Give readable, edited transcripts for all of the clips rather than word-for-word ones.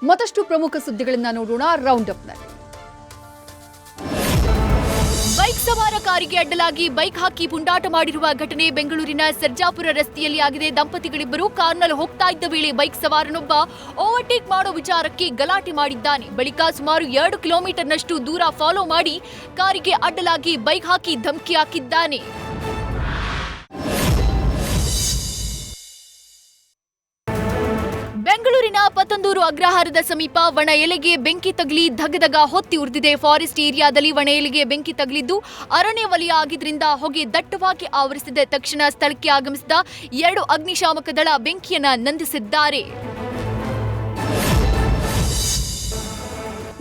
ಮತ್ತಷ್ಟು ಪ್ರಮುಖ ಸುದ್ದಿಗಳನ್ನ ನೋಡೋಣ ರೌಂಡ್ ಅಪ್ನಲ್ಲಿ. ಬೈಕ್ ಸವಾರ ಕಾರಿಗೆ ಅಡ್ಡಲಾಗಿ ಬೈಕ್ ಹಾಕಿ ಪುಂಡಾಟ ಮಾಡಿರುವ ಘಟನೆ ಬೆಂಗಳೂರಿನ ಸರ್ಜಾಪುರ ರಸ್ತೆಯಲ್ಲಿ ಆಗಿದೆ. ದಂಪತಿಗಳಿಬ್ಬರು ಕಾರ್ನಲ್ಲಿ ಹೋಗ್ತಾ ಇದ್ದ ವೇಳೆ ಬೈಕ್ ಸವಾರನೊಬ್ಬ ಓವರ್ಟೇಕ್ ಮಾಡೋ ವಿಚಾರಕ್ಕೆ ಗಲಾಟೆ ಮಾಡಿದ್ದಾನೆ. ಬಳಿಕ ಸುಮಾರು 2 ಕಿಲೋಮೀಟರ್ನಷ್ಟು ದೂರ ಫಾಲೋ ಮಾಡಿ ಕಾರಿಗೆ ಅಡ್ಡಲಾಗಿ ಬೈಕ್ ಹಾಕಿ ಧಮಕಿ ಹಾಕಿದ್ದಾನೆ. ಬೆಂಗಳೂರಿನ ಪತಂದೂರು ಅಗ್ರಹಾರದ ಸಮೀಪ ವನ ಎಲೆಗೆ ಬೆಂಕಿ ತಗಲಿ ಧಗಧಗ ಹೊತ್ತಿ ಉರಿದಿದೆ. ಫಾರೆಸ್ಟ್ ಏರಿಯಾದಲ್ಲಿ ವನ ಎಲೆಗೆ ಬೆಂಕಿ ತಗಲಿದ್ದು ಅರಣ್ಯ ವಲಯ ಆಗಿದ್ರಿಂದ ಹೊಗೆ ದಟ್ಟವಾಗಿ ಆವರಿಸಿದೆ. ತಕ್ಷಣ ಸ್ಥಳಕ್ಕೆ ಆಗಮಿಸಿದ 2 ಅಗ್ನಿಶಾಮಕ ದಳ ಬೆಂಕಿಯನ್ನ ನಂದಿಸಿದ್ದಾರೆ.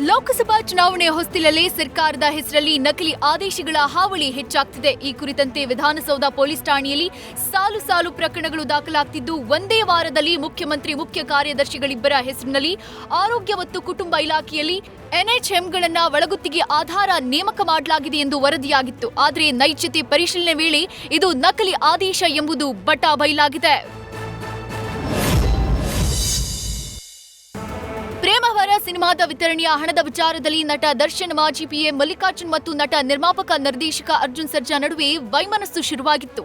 ಲೋಕಸಭಾ ಚುನಾವಣೆ ಹೊಸ್ತಿಲಲ್ಲೇ ಸರ್ಕಾರದ ಹೆಸರಲ್ಲಿ ನಕಲಿ ಆದೇಶಗಳ ಹಾವಳಿ ಹೆಚ್ಚಾಗ್ತಿದೆ. ಈ ಕುರಿತಂತೆ ವಿಧಾನಸೌಧ ಪೊಲೀಸ್ ಠಾಣೆಯಲ್ಲಿ ಸಾಲು ಸಾಲು ಪ್ರಕರಣಗಳು ದಾಖಲಾಗ್ತಿದ್ದು, ಒಂದೇ ವಾರದಲ್ಲಿ ಮುಖ್ಯಮಂತ್ರಿ ಮುಖ್ಯ ಕಾರ್ಯದರ್ಶಿಗಳಿಬ್ಬರ ಹೆಸರಿನಲ್ಲಿ ಆರೋಗ್ಯ ಮತ್ತು ಕುಟುಂಬ ಇಲಾಖೆಯಲ್ಲಿ ಎನ್ಎಚ್ಎಂಗಳನ್ನ ಒಳಗುತ್ತಿಗೆ ಆಧಾರ ನೇಮಕ ಮಾಡಲಾಗಿದೆ ಎಂದು ವರದಿಯಾಗಿತ್ತು. ಆದರೆ ನೈಜತೆ ಪರಿಶೀಲನೆ ವೇಳೆ ಇದು ನಕಲಿ ಆದೇಶ ಎಂಬುದು ಬಟಾ ಬಯಲಾಗಿದೆ. ಪ್ರೇಮವರ ಸಿನಿಮಾದ ವಿತರಣೆಯ ಹಣದ ವಿಚಾರದಲ್ಲಿ ನಟ ದರ್ಶನ್, ಮಾಜಿ ಪಿಎ ಮಲ್ಲಿಕಾರ್ಜುನ್ ಮತ್ತು ನಟ ನಿರ್ಮಾಪಕ ನಿರ್ದೇಶಕ ಅರ್ಜುನ್ ಸರ್ಜಾ ನಡುವೆ ವೈಮನಸ್ಸು ಶುರುವಾಗಿತ್ತು.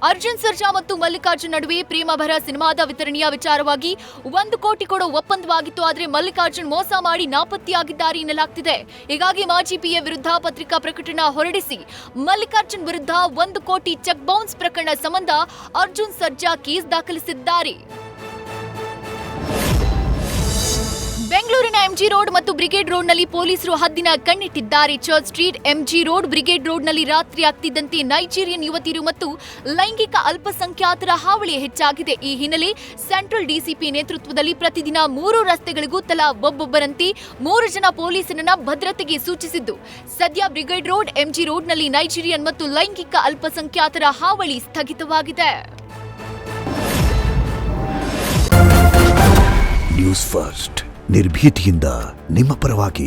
ಅರ್ಜುನ್ ಸರ್ಜಾ ಮತ್ತು ಮಲ್ಲಿಕಾರ್ಜುನ್ ನಡುವೆ ಪ್ರೇಮವರ ಸಿನಿಮಾದ ವಿತರಣೆಯ ವಿಚಾರವಾಗಿ 1 ಕೋಟಿ ಕೊಡೋ ಒಪ್ಪಂದವಾಗಿತ್ತು. ಆದರೆ ಮಲ್ಲಿಕಾರ್ಜುನ್ ಮೋಸ ಮಾಡಿ ನಾಪತ್ತೆಯಾಗಿದ್ದಾರೆ ಎನ್ನಲಾಗ್ತಿದೆ. ಹೀಗಾಗಿ ಮಾಜಿ ಪಿಎ ವಿರುದ್ಧ ಪತ್ರಿಕಾ ಪ್ರಕಟಣೆ ಹೊರಡಿಸಿ ಮಲ್ಲಿಕಾರ್ಜುನ್ ವಿರುದ್ಧ 1 ಕೋಟಿ ಚೆಕ್ ಬೌನ್ಸ್ ಪ್ರಕರಣ ಸಂಬಂಧ ಅರ್ಜುನ್ ಸರ್ಜಾ ಕೇಸ್ ದಾಖಲಿಸಿದ್ದಾರೆ. ಬೆಂಗಳೂರಿನ ಎಂಜಿ ರೋಡ್ ಮತ್ತು ಬ್ರಿಗೇಡ್ ರೋಡ್ನಲ್ಲಿ ಪೊಲೀಸರು ಹದ್ದಿನ ಕಣ್ಣಿಟ್ಟಿದ್ದಾರೆ. Church street, MG road, brigade ರೋಡ್ನಲ್ಲಿ ರಾತ್ರಿ ಆಗ್ತಿದ್ದಂತೆ ನೈಜೀರಿಯನ್ ಯುವತಿಯರು ಮತ್ತು ಲೈಂಗಿಕ ಅಲ್ಪಸಂಖ್ಯಾತರ ಹಾವಳಿ ಹೆಚ್ಚಾಗಿದೆ. ಈ ಹಿನ್ನೆಲೆ ಸೆಂಟ್ರಲ್ ಡಿಸಿಪಿ ನೇತೃತ್ವದಲ್ಲಿ ಪ್ರತಿದಿನ 3 ರಸ್ತೆಗಳಿಗೂ ತಲಾ ಒಬ್ಬೊಬ್ಬರಂತೆ 3 ಜನ ಪೊಲೀಸರನ್ನ ಭದ್ರತೆಗೆ ಸೂಚಿಸಿದ್ದು, ಸದ್ಯ ಬ್ರಿಗೇಡ್ ರೋಡ್, ಎಂಜಿ ರೋಡ್ನಲ್ಲಿ ನೈಜೀರಿಯನ್ ಮತ್ತು ಲೈಂಗಿಕ ಅಲ್ಪಸಂಖ್ಯಾತರ ಹಾವಳಿ ಸ್ಥಗಿತವಾಗಿದೆ. ನ್ಯೂಸ್ ಫಸ್ಟ್ ನಿರ್ಭೀತಿಯಿಂದ ನಿಮ್ಮ ಪರವಾಗಿ.